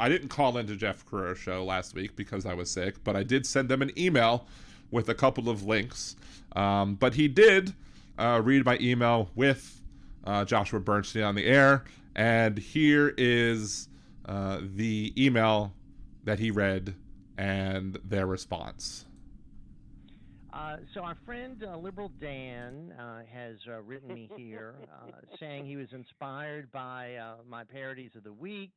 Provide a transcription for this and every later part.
I didn't call into Jeff Crouere's show last week because I was sick, but I did send them an email with a couple of links. But he did read my email with Joshua Bernstein on the air, and here is the email that he read and their response. So our friend Liberal Dan has written me here saying he was inspired by my parodies of the week,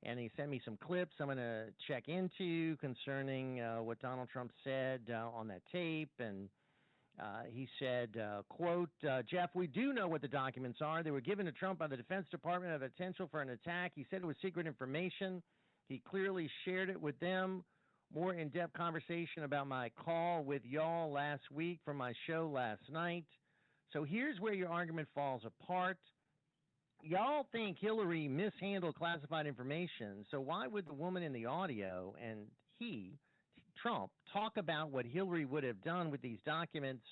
and he sent me some clips I'm going to check into concerning what Donald Trump said on that tape. And he said, quote, Jeff, we do know what the documents are. They were given to Trump by the Defense Department of potential for an attack. He said it was secret information. He clearly shared it with them. More in-depth conversation about my call with y'all last week from my show last night. So here's where your argument falls apart. Y'all think Hillary mishandled classified information, so why would the woman in the audio and he, Trump, talk about what Hillary would have done with these documents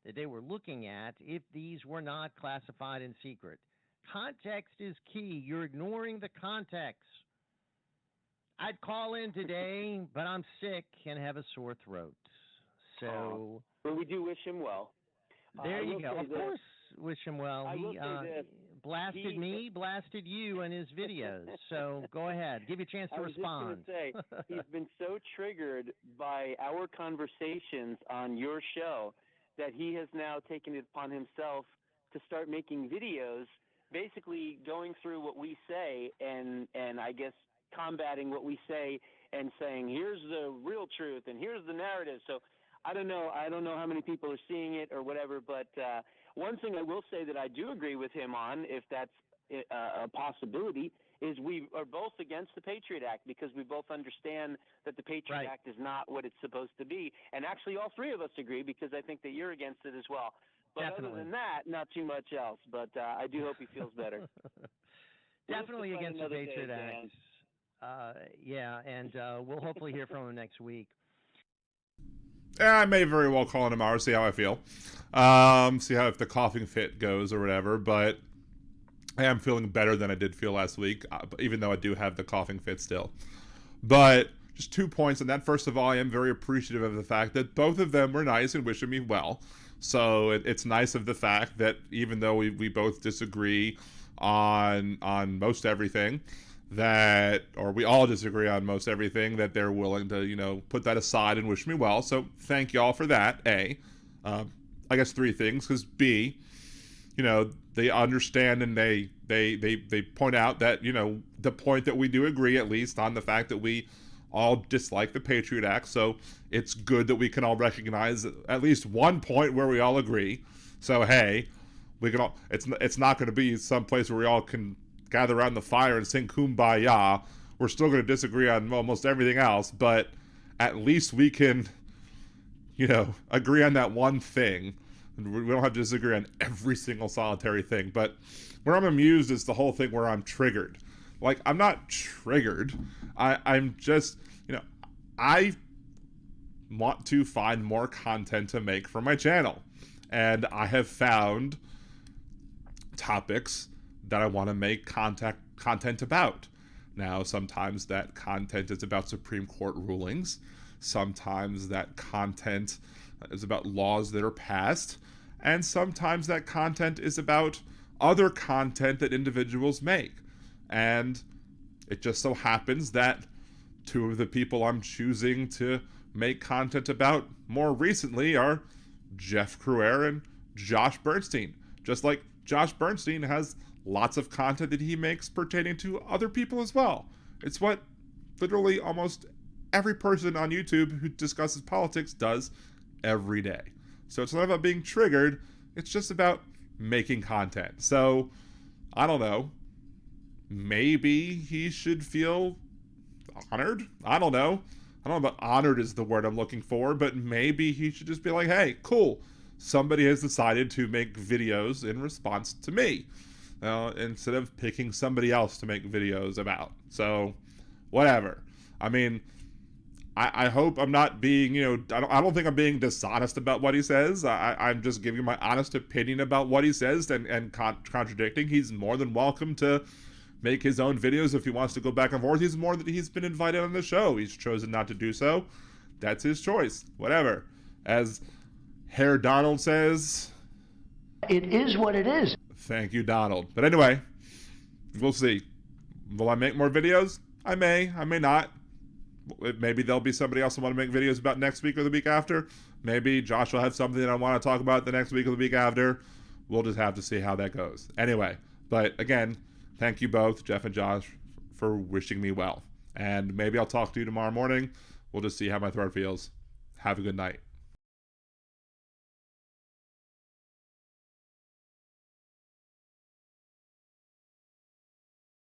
that they were looking at if these were not classified and secret? Context is key. You're ignoring the context. I'd call in today, but I'm sick and have a sore throat. So well, we do wish him well. There you go. Of course, wish him well. He blasted me, he blasted you in his videos. So go ahead. Give you a chance to respond. I was just going to say, he's been so triggered by our conversations on your show that he has now taken it upon himself to start making videos, basically going through what we say and I guess combating what we say and saying, here's the real truth and here's the narrative. So I don't know how many people are seeing it or whatever, but one thing I will say that I do agree with him on, if that's a possibility, is we are both against the Patriot Act because we both understand that the Patriot Act is not what it's supposed to be. And actually all three of us agree because I think that you're against it as well. But Definitely. Other than that, not too much else. But I do hope he feels better. Definitely against the Patriot Act. Yeah, and we'll hopefully hear from him next week. I may very well call him tomorrow, see how I feel. See how if the coughing fit goes or whatever, but I am feeling better than I did feel last week, even though I do have the coughing fit still. But just 2 points on that. First of all, I am very appreciative of the fact that both of them were nice and wishing me well. So it's nice of the fact that even though we both disagree on most everything, or we all disagree on most everything, that they're willing to, put that aside and wish me well. So thank y'all for that, A. I guess 3 things, because B, they understand and they point out that, the point that we do agree, at least, on the fact that we all dislike the Patriot Act. So it's good that we can all recognize at least one point where we all agree. So, hey, we can all, it's not going to be some place where we all can gather around the fire and sing Kumbaya. We're still going to disagree on almost everything else, but at least we can, agree on that one thing. We don't have to disagree on every single solitary thing. But where I'm amused is the whole thing where I'm triggered. Like, I'm not triggered. I'm just, I want to find more content to make for my channel. And I have found topics that I want to make content about. Now, sometimes that content is about Supreme Court rulings. Sometimes that content is about laws that are passed. And sometimes that content is about other content that individuals make. And it just so happens that 2 of the people I'm choosing to make content about more recently are Jeff Crouere and Josh Bernstein. Just like Josh Bernstein has lots of content that he makes pertaining to other people as well. It's what literally almost every person on YouTube who discusses politics does every day. So it's not about being triggered, it's just about making content. So, I don't know. Maybe he should feel honored? I don't know. I don't know if honored is the word I'm looking for, but maybe he should just be like, hey, cool. Somebody has decided to make videos in response to me. Instead of picking somebody else to make videos about. So, whatever. I mean, I hope I'm not being, I don't think I'm being dishonest about what he says. I'm just giving my honest opinion about what he says and contradicting. He's more than welcome to make his own videos if he wants to go back and forth. He's been invited on the show. He's chosen not to do so. That's his choice. Whatever. As Herr Donald says, it is what it is. Thank you, Donald. But anyway, we'll see. Will I make more videos? I may not. Maybe there'll be somebody else I want to make videos about next week or the week after. Maybe Josh will have something that I want to talk about the next week or the week after. We'll just have to see how that goes. Anyway, but again, thank you both, Jeff and Josh, for wishing me well. And maybe I'll talk to you tomorrow morning. We'll just see how my throat feels. Have a good night.